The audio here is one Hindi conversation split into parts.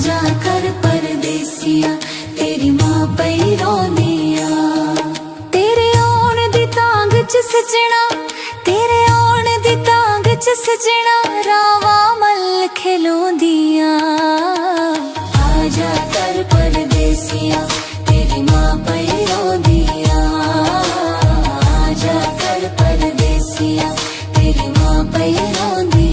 आजा कर परदेसिया तेरी मां पई रोंदिया। तेरे आउण दी तांग च सजना, तेरे आउण दी तांग च सजना रावा मल खिलोंदिया। आजा कर परदेसिया तेरी मां पई रोंदिया। आजा कर परदेसिया तेरी मां पई रोंदिया।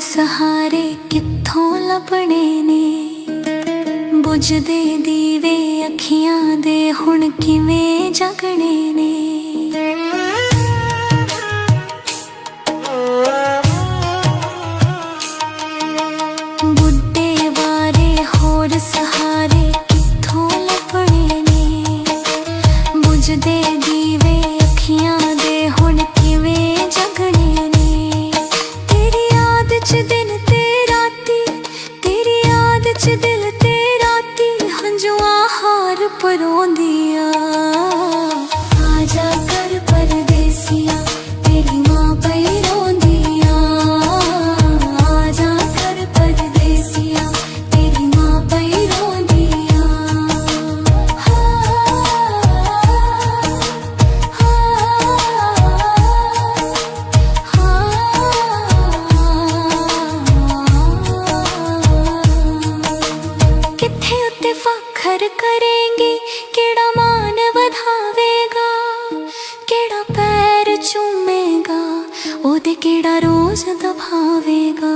सहारे कित्थों लभने ने, बुझदे दीवे अखियां दे हुण किवें जगने ने। बुड्ढे वारे होर सहारे कित्थों लभने ने, बुझदे दीवे अखियां दे हुण किवें जगने ने। दिन ते राती तेरी याद च दिल ते राती हंजुआ हार परोंदिया। आजा कर परदेसिया तेरी मां पई रोंदिया। आजा कर परदेसिया तेरी मां पई रोंदिया। फखर करेंगे केड़ा मान वधावेगा, केड़ा पैर चूमेगा ओदे केड़ा रोज दबावेगा।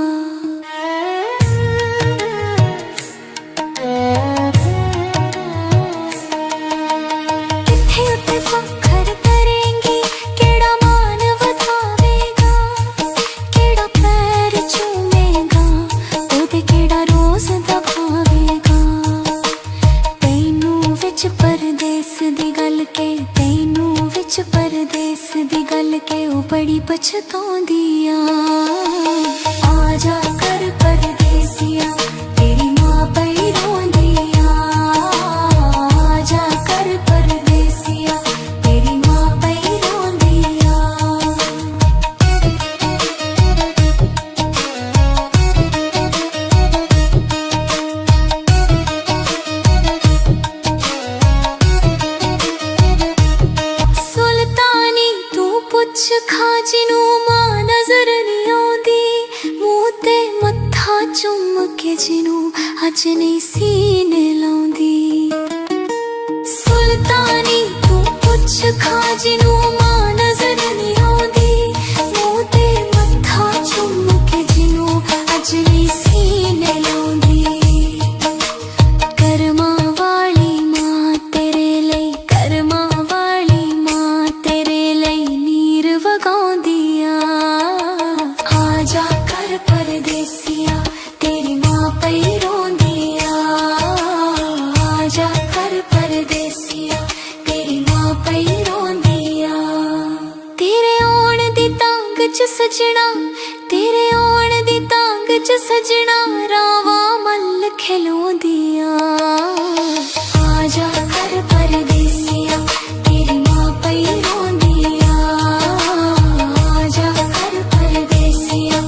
किथे उत्ते फखर करेंगे केड़ा मान वधावेगा, केड़ा पैर चूमेगा ओदे केड़ा रोज दबावेगा। परदेस दी गल के तैनू विच परदेस दी गल के ओ बड़ी पछतौंदिया। आजा कर परदेसिया तेरी मां पई रोंदिया। आजा कर परदेसिया तेरी मां पई रोंदिया। पुछ खाजी नू मां नजर नहीं आउंदी, मूंह ते मत्था चुम के जिनू अज नहीं सीने लाउंदी। सुल्तानी तू पुछ खाजी नू मां नजर नहीं आउंदी, मूंह ते मत्था चुम के जिनू अज नहीं सीने लाउंदी। कर्मा वाली मां तेरे लई, कर्मा वाली मां तेरे लई वगाउंदिया। आजा कर परदेसिया तेरी मां पई रोंदिया। आजा कर परदेसिया तेरी मां पई रोंदिया। तेरे आउण दी तांग च सजना, तेरे आउण दी तांग च सजना रावा मल खिलोंदिया। आजा कर परदेसिया तेरी मां पई रोंदिया। आजा कर परदेसिया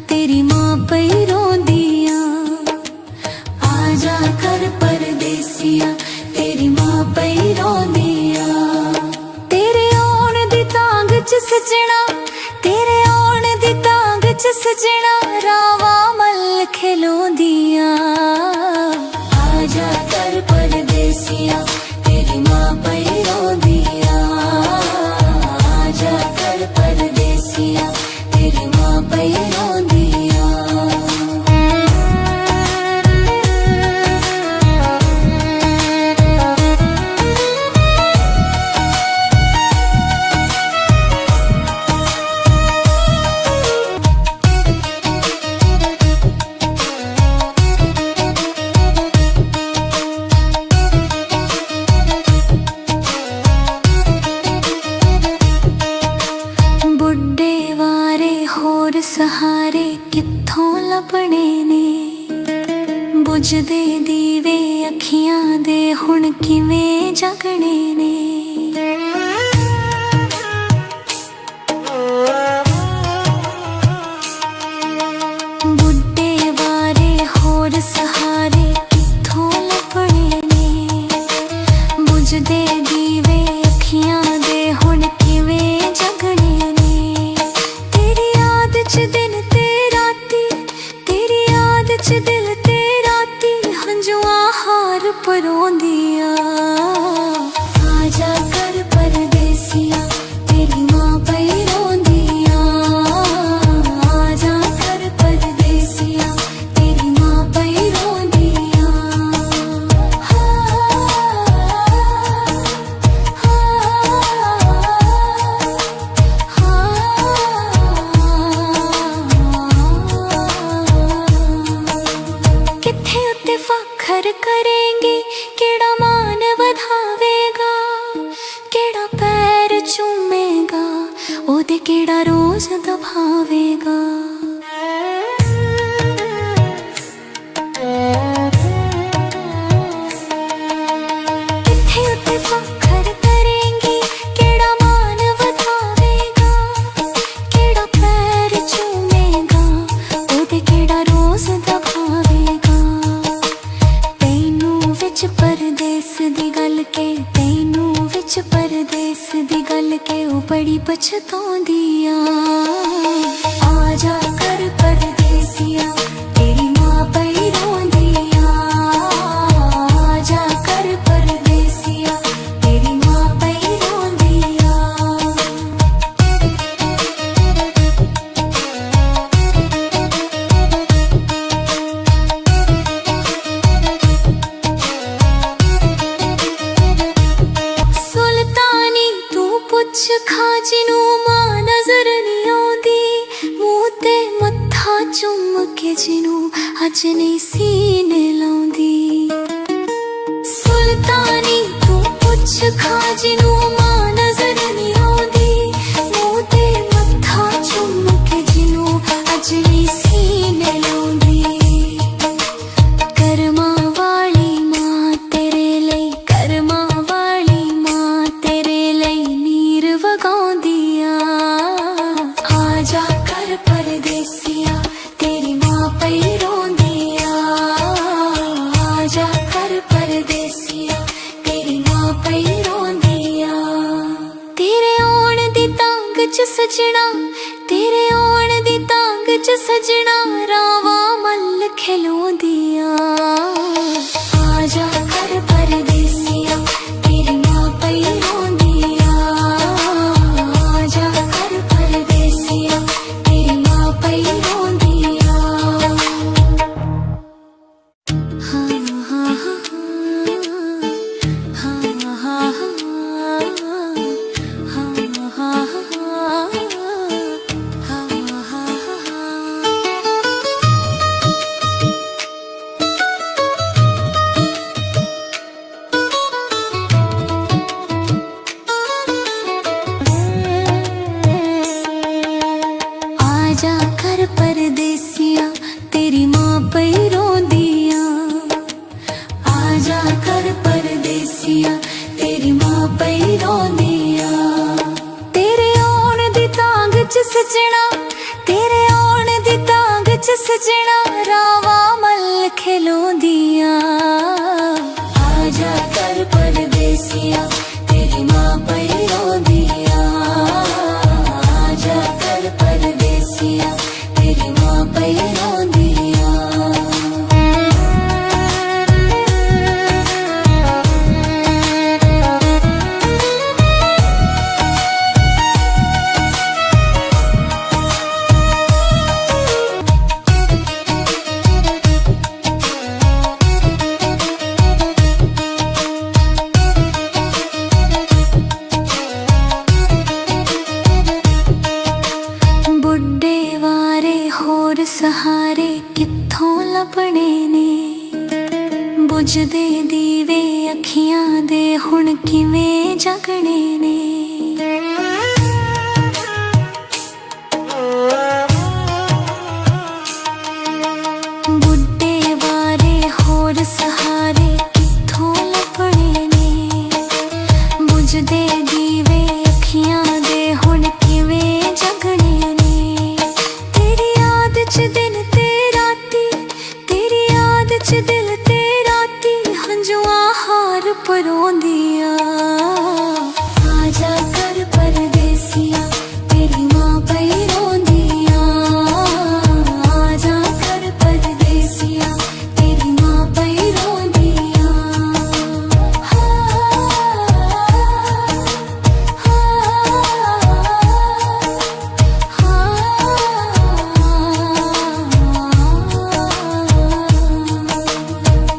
तेरी मां पई रोंदिया। आजा कर परदेसिया तेरी मां पई रोंदिया। तेरे आउण दी तांग च सजना, तेरे आउण दी तांग च सजना रावा मल खिलोंदिया। बुझदे दीवे अखियां दे हुण किवें जगणे ने। बुड्ढे वारे होर सहारे कित्थों लभणे ने। बुझदे दीवे अखियां दे हुण किवें जगणे ने। तेरी याद च दिन ते राती, तेरी याद च दिल ते राती हंजुआ हार परोंदिया। आजा कर परदेसिया तेरी मां पई रोंदिया। आजा कर परदेसिया तेरी मां पई रोंदिया। कित्थे उत्ते फखर करेंगे, केड़ा मान वधावेगा, केड़ा पैर चूमेगा, ओदे केड़ा रोज दबावेगा। कित्थे उत्ते फखर करेंगे, केड़ा मान वधावेगा, केड़ा पैर चूमेगा, ओदे केड़ा रोज दबावेगा। तैनू विच परदेस दी गल के, तैनू विच परदेस दी गल के ओ बड़ी पछताउंदिया। आजा कर परदेसिया तेरी मां पई रोंदिया। आजा कर परदेसिया तेरी मां पई रोंदिया। सुल्तानी तू पुछ खाजी नू मां नजर नहीं आउंदी। मूंह ते मत्था चुम के जिनू अज नहीं सीने लाउंदी। सुल्तानी तू पुछ खाजी नू मां नजर नहीं आउंदी। मूंह ते मत्था चुम के जिनू अज नहीं सीने लाउंदी। कर्मा वाली मां तेरे लई, कर्मा वाली मां तेरे लई नीर वगाउंदिया। आजा कर परदेसिया तेरी मां पई रोंदिया। आजा कर परदेसिया तेरी मां पई रोंदिया। तेरे आउण दी तांग च सजना, तेरे आउण दी तांग च सजना रावा मल खिलोंदिया। आजा कर परदेसिया तेरी मां पई रोंदिया। आजा कर परदेसिया तेरी मां पई रोंदिया। हाँ हाँ हाँ हाँ हाँ हाँ हाँ हाँ। आजा कर परदेसिया तेरी मां पई रोंदिया। आजा कर परदेसिया तेरी मां पई रोंदिया। तेरे आउण दी तांग च सजना, तेरे आउण दी तांग च सजना रावा मल खिलोंदिया। आजा कर परदेसिया तेरी मां पई रोंदिया। आजा कर परदेसिया तेरी मां पई रोंदिया। सहारे कित्थों लभणे ने। बुझदे दीवे अखियां दे हुण किवें जगणे ने। बुड्ढे वारे हो च दिल ते राती हंजुआ हार परोंदिया आजा कर परदेसिया तेरी मां पई रोंदिया आजा कर परदेसिया तेरी मां पई रोंदिया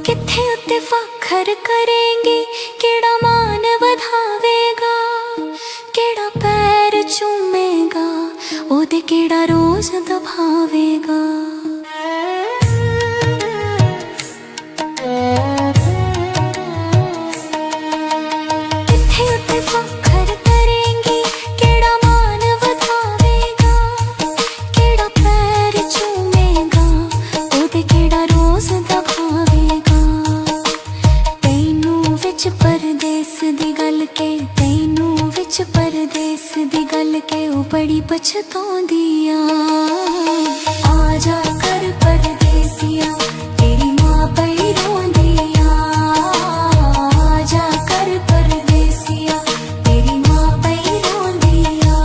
किथे उत्ते फखर करेंगे केड़ा मान वधावेगा केड़ा पैर चूमेगा ओदे केड़ा रोज दबावेगा किथे उत्ते फखर करेंगे केड़ा मान वधावेगा केड़ा पैर चूमेगा ओदे केड़ा रोज दबावेगा तैनू विच परदेस दी गल के तैनू विच परदेस दी गल के ओ बड़ी पछताउंदिया आजा कर परदेसिया तेरी मां पई रोंदिया आजा कर परदेसिया तेरी मां पई रोंदिया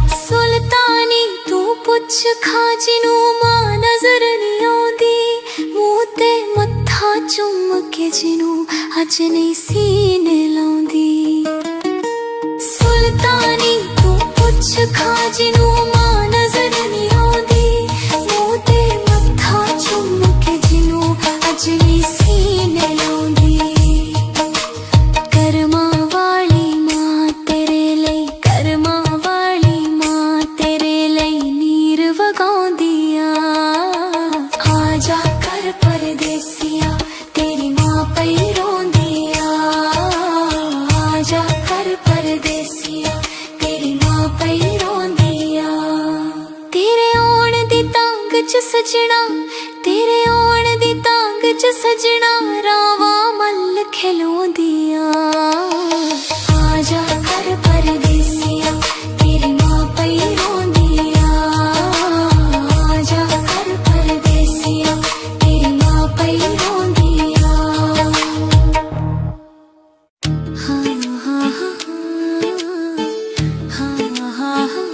सुल्तानी तू पुछ खाजी नू मां नजर नहीं आउंदी मूंह ते मत्था चुम के जिनू अज नहीं सीने लाउंदी सुल्तानी तू पुछ खाजी नू मां नजर नहीं आउंदी मूंह ते मत्था चुम के जिनू अज नहीं सीने लाउंदी कर्मा वाली मां तेरे लई कर्मा वाली मां तेरे लई नीर वगाउंदिया आजा कर परदेसिया तेरी मां पई रोंदिया आजा कर परदेसिया तेरी मां पई रोंदिया तेरे आउण दी तांग च सजना तेरे आउण दी तांग च सजना रावा मल खिलोंदिया आजा कर परदेसिया तेरी मां पई रोंदिया आजा कर परदेसिया तेरी मां पई रोंदिया हाँ हाँ हाँ हाँ हाँ हाँ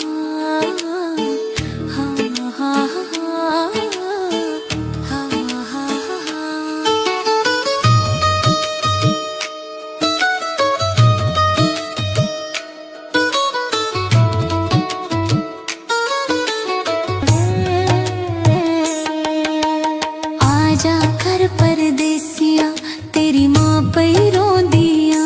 आजा कर परदेसिया तेरी मां पई रोंदिया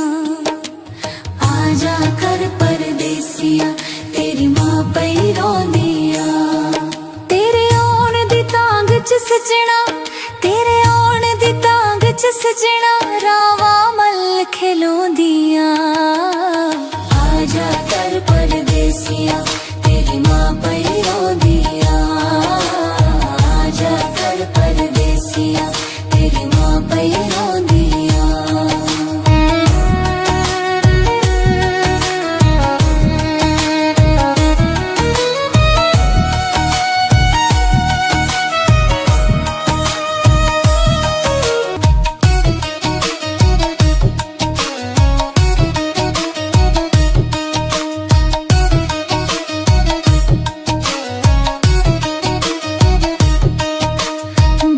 आजा कर परदेसिया तेरी मां पई रोंदिया तेरे आउण दी तांग च सजना तेरे आउण दी तांग च सजना रावा मल खिलोंदिया आजा कर परदेसिया तेरी मां पई रोंदिया आजा कर परदेसिया तेरी मां पई रोंदिया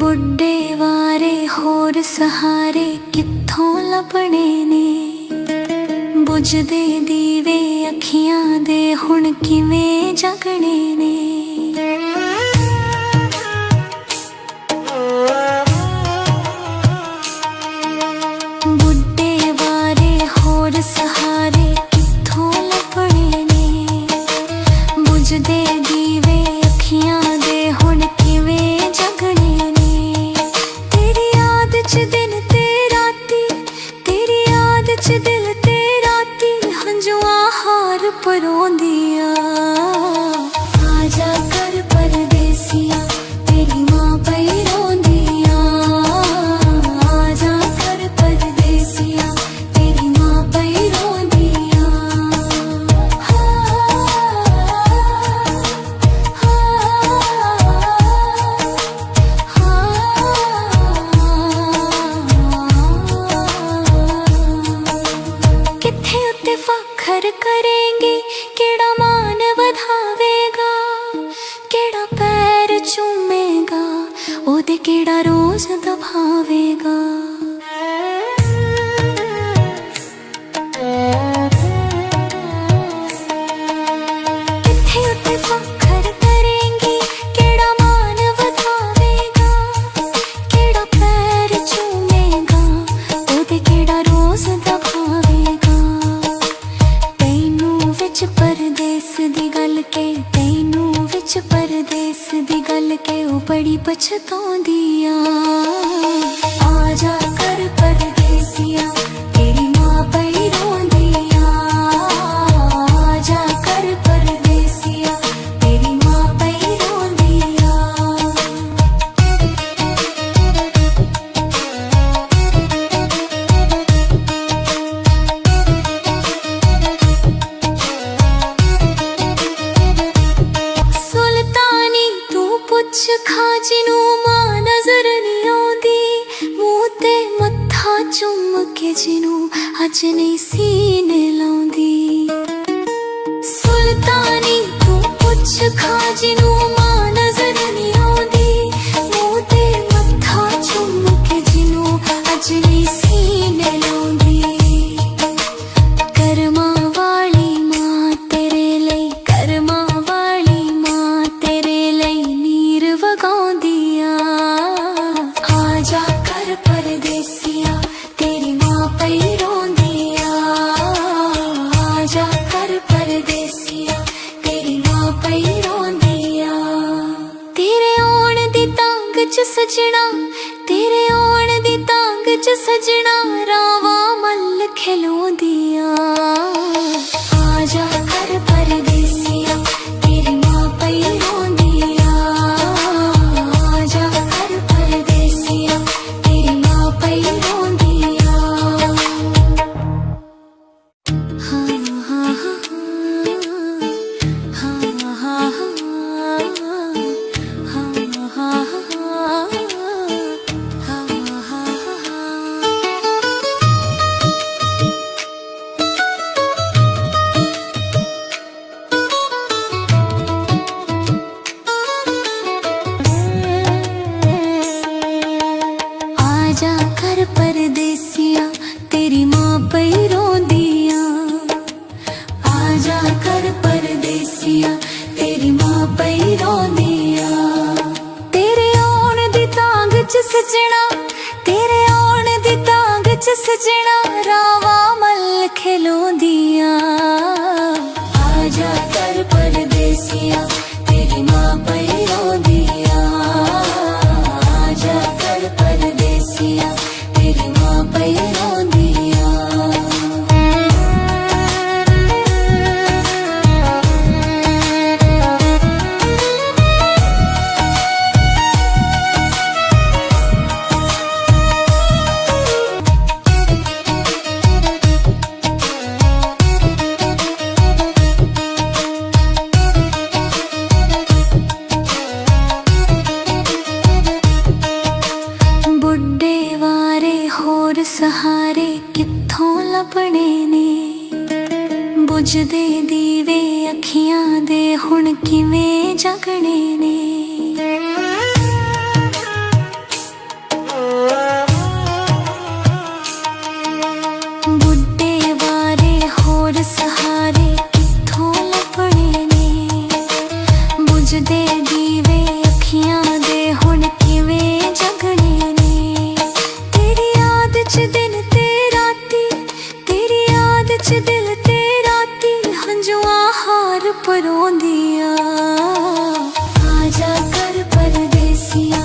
बुड्ढे वारे होर सहारे कित्थों लभणे ने बुझदे दीवे अखियां दे हुण किवें जगणे ने बुड्ढे वारे होर सहारे कित्थों लभणे ने बुझदे दीवे अखियां दे हुण किवें जगणे ने तेरी याद च दिन ते राती तेरी याद च दिल ते राती हंजुआ हार परोंदिया आजा कर परदेसिया तेरी मां पई रोंदिया आजा कर परदेसिया केड़ा रोज दबावेगा। किथे उत्ते फखर करेंगी, केड़ा मान वधावेगा, केड़ा पैर चूमेगा, ओदे केड़ा रोज दबावेगा। तैनू विच परदेस दी गल के, तैनू विच परदेस दी गल के ओ बड़ी पछताउंदी आ। आजा कर परदेसिया, तेरी मां पई रोंदी आ। आजा कर परदेसिया, तेरी मां पई रोंदी आ। सुल्तानी तू पुछ खाजी नू मां नजर नहीं आउंदी, मूंह ते मत्था चुम के जिनू अज नहीं सीने लाउंदी। सुल्तानी तू पुछ खाजी नू मां नजर नहीं आउंदी, मूंह ते मत्था चुम के जिनू अज नहीं सीने लाउंदी। कर्मा वाली मां तेरे लई, कर्मा वाली मां तेरे लई नीर वगाउंदी आ। आजा कर परदेसिया, तेरी मां पई रोंदी आ। आजा कर परदेसिया, तेरी मां पई रोंदी आ। तेरे आउण दी तांग च सजना, तेरे आउण दी तांग च सजना, रावा मल खिलोंदी आ। आजा कर परदेसिया, तेरी मां पई रोंदी आ। आजा कर परदेसिया, तेरी मां पई रोंदी आ। हाँ हाँ हाँ हाँ हाँ हाँ हाँ आजा कर परदेसिया, तेरी मां पई रोंदी आ। आजा कर परदेसिया, तेरी मां पई रोंदी आ। तेरे आउण दी तांग च सजना, तेरे आउण दी तांग च सजना, रावा मल खिलोंदी आ। आजा कर परदेसिया, तेरी मां पई रोंदी आ। आजा कर परदेसिया, तेरी मां पई रोंदी आ। बुड्ढे वारे होर सहारे कित्थों लभणे ने, बुझदे दीवे अखियां दे हुण किवें जगणे ने। बुड्ढे वारे होर सहारे कित्थों लभणे ने, बुझदे दीवे अखियां दे हुण किवें जगणे ने। तेरी याद च दिन ते राती, तेरी याद च दिल ते राती, हंजुआं हार परोंदी आ। आजा कर परदेसिया,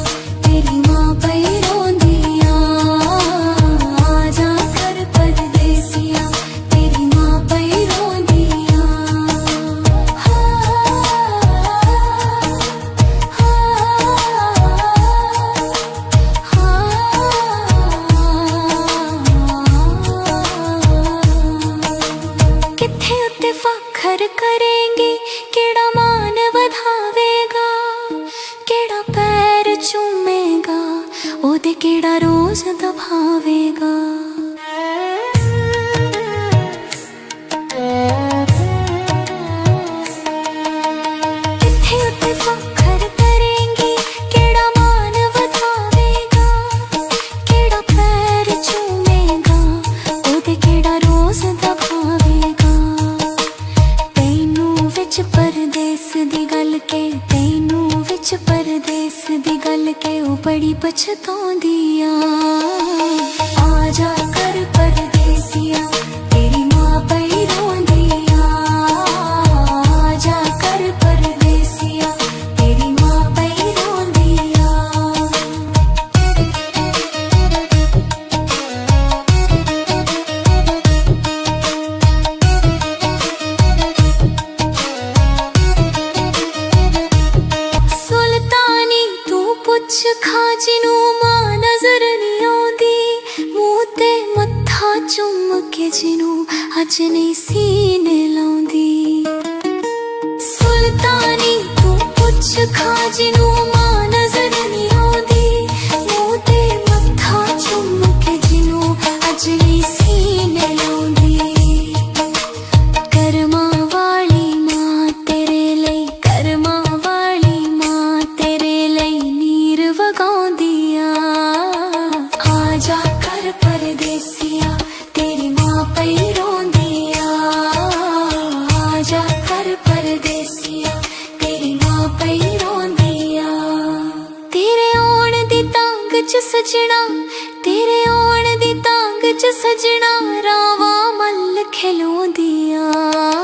तेरी मां पई रोंदी आ। आजा कर परदेसिया, तेरी मां पई रोंदी आ। किथे उत्ते फखर करेंगी, केड़ा पछताਉਂਦੀ ਆ आजा कर परदेसिया तेरी माँ पई रोंदी आ आजा कर परदेसिया तेरी माँ पई रोंदी सुल्तानी तू पुछ खाजी नू मां नजर नहीं आउंदी मूंह ते मत्था चुम के जिनू अज नहीं सीने लाउंदी सुल्तानी तू पुछ खाजी नू मां नजर नहीं आउंदी मूंह ते मत्था चुम के जिनू अज नहीं सीने लाउंदी करमां वाली मां तेरे लई करमां वाली मां तेरे लई नीर वगाउंदी आ आजा कर परदेसिया तेरी माँ पई रोंदी आ आजा कर परदेसिया तेरी माँ पई रोंदी आ तेरे आउण दी तांग च सजना तेरे आउण दी तांग च सजना रावां मल खिलोंदी आ